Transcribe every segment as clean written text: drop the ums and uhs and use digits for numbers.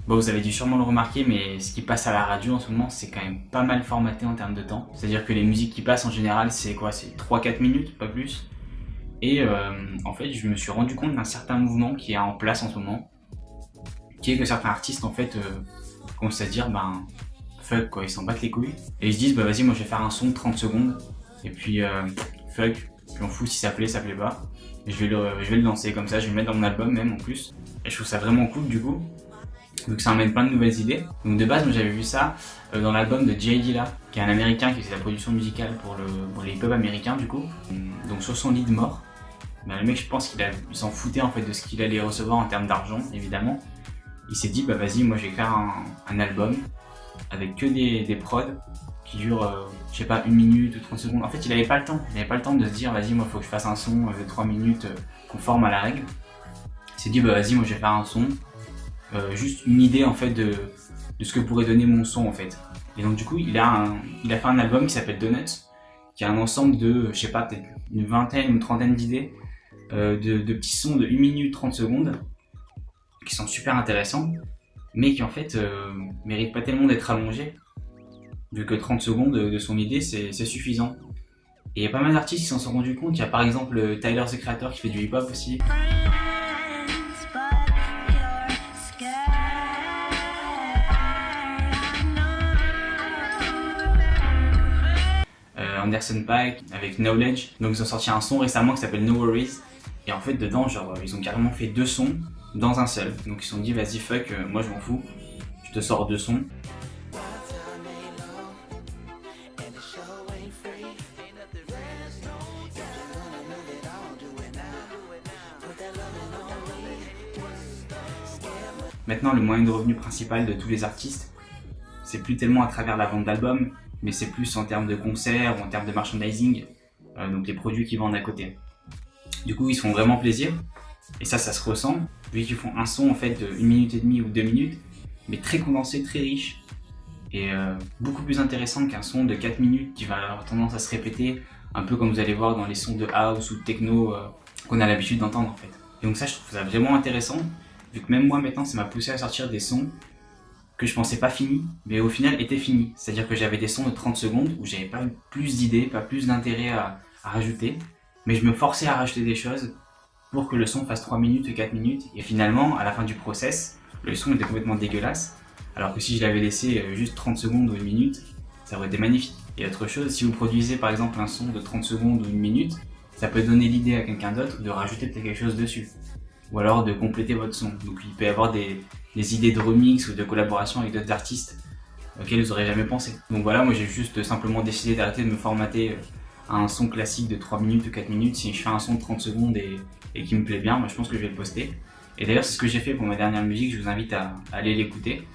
Bon, vous avez dû sûrement le remarquer, mais ce qui passe à la radio en ce moment, c'est quand même pas mal formaté en termes de temps. C'est-à-dire que les musiques qui passent en général, c'est quoi? C'est 3-4 minutes, pas plus. Et en fait, je me suis rendu compte d'un certain mouvement qui est en place en ce moment, qui est que certains artistes en fait commencent à se dire fuck quoi, ils s'en battent les couilles. Et ils se disent vas-y, moi je vais faire un son de 30 secondes, et puis fuck, je m'en fous si ça plaît pas. Et je vais le lancer comme ça, je vais le mettre dans mon album même en plus. Et je trouve ça vraiment cool du coup. Donc ça emmène plein de nouvelles idées. Donc de base, moi j'avais vu ça dans l'album de Jay Dilla, qui est un américain qui fait la production musicale pour les pubs américains du coup. Donc sur son lit de mort, le mec je pense qu'il s'en foutait en fait de ce qu'il allait recevoir en termes d'argent évidemment. Il s'est dit vas-y, moi je vais faire un album avec que des prods qui durent je sais pas 1 minute ou 30 secondes. En fait il avait pas le temps de se dire vas-y, moi faut que je fasse un son de 3 minutes conforme à la règle. Il s'est dit vas-y, moi je vais faire un son. Juste une idée en fait de ce que pourrait donner mon son en fait. Et donc du coup il a fait un album qui s'appelle Donuts, qui est un ensemble de, je sais pas, peut-être une vingtaine ou une trentaine d'idées de petits sons de 1 minute 30 secondes qui sont super intéressants, mais qui en fait méritent pas tellement d'être allongés, vu que 30 secondes de son idée c'est suffisant. Et il y a pas mal d'artistes qui s'en sont rendus compte. Il y a par exemple Tyler the Creator qui fait du hip-hop aussi. Anderson .Paak avec Knowledge, donc ils ont sorti un son récemment qui s'appelle No Worries, et en fait dedans genre ils ont carrément fait 2 sons dans un seul, donc ils se sont dit vas-y fuck, moi je m'en fous, je te sors 2 sons. Maintenant le moyen de revenu principal de tous les artistes, c'est plus tellement à travers la vente d'albums, mais c'est plus en termes de concerts ou en termes de merchandising, donc les produits qu'ils vendent à côté. Du coup ils se font vraiment plaisir, et ça se ressent, vu qu'ils font un son en fait de 1 minute et demie ou 2 minutes, mais très condensé, très riche, et beaucoup plus intéressant qu'un son de 4 minutes qui va avoir tendance à se répéter, un peu comme vous allez voir dans les sons de house ou de techno qu'on a l'habitude d'entendre en fait. Et donc ça je trouve ça vraiment intéressant, vu que même moi maintenant ça m'a poussé à sortir des sons que je pensais pas finis, mais au final étaient finis. C'est-à-dire que j'avais des sons de 30 secondes où j'avais pas plus d'idées, pas plus d'intérêt à rajouter, mais je me forçais à rajouter des choses pour que le son fasse 3 minutes ou 4 minutes, et finalement, à la fin du process, le son était complètement dégueulasse, alors que si je l'avais laissé juste 30 secondes ou 1 minute, ça aurait été magnifique. Et autre chose, si vous produisez par exemple un son de 30 secondes ou 1 minute, ça peut donner l'idée à quelqu'un d'autre de rajouter peut-être quelque chose dessus, ou alors de compléter votre son. Donc il peut y avoir des idées de remix ou de collaboration avec d'autres artistes auxquels vous n'aurez jamais pensé. Donc voilà, moi j'ai juste simplement décidé d'arrêter de me formater à un son classique de 3 minutes ou 4 minutes. Si je fais un son de 30 secondes et qui me plaît bien, moi je pense que je vais le poster. Et d'ailleurs c'est ce que j'ai fait pour ma dernière musique, je vous invite à aller l'écouter.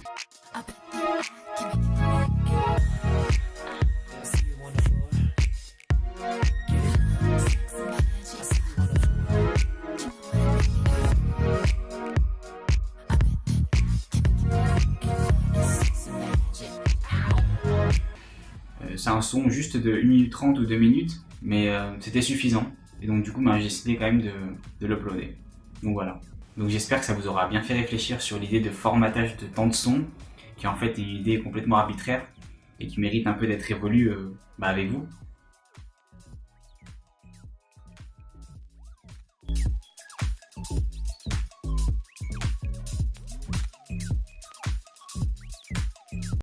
C'est un son juste de 1 minute 30 ou 2 minutes, mais c'était suffisant. Et donc du coup j'ai décidé quand même de l'uploader. Donc voilà. Donc j'espère que ça vous aura bien fait réfléchir sur l'idée de formatage de temps de son, qui en fait est une idée complètement arbitraire et qui mérite un peu d'être évolue avec vous.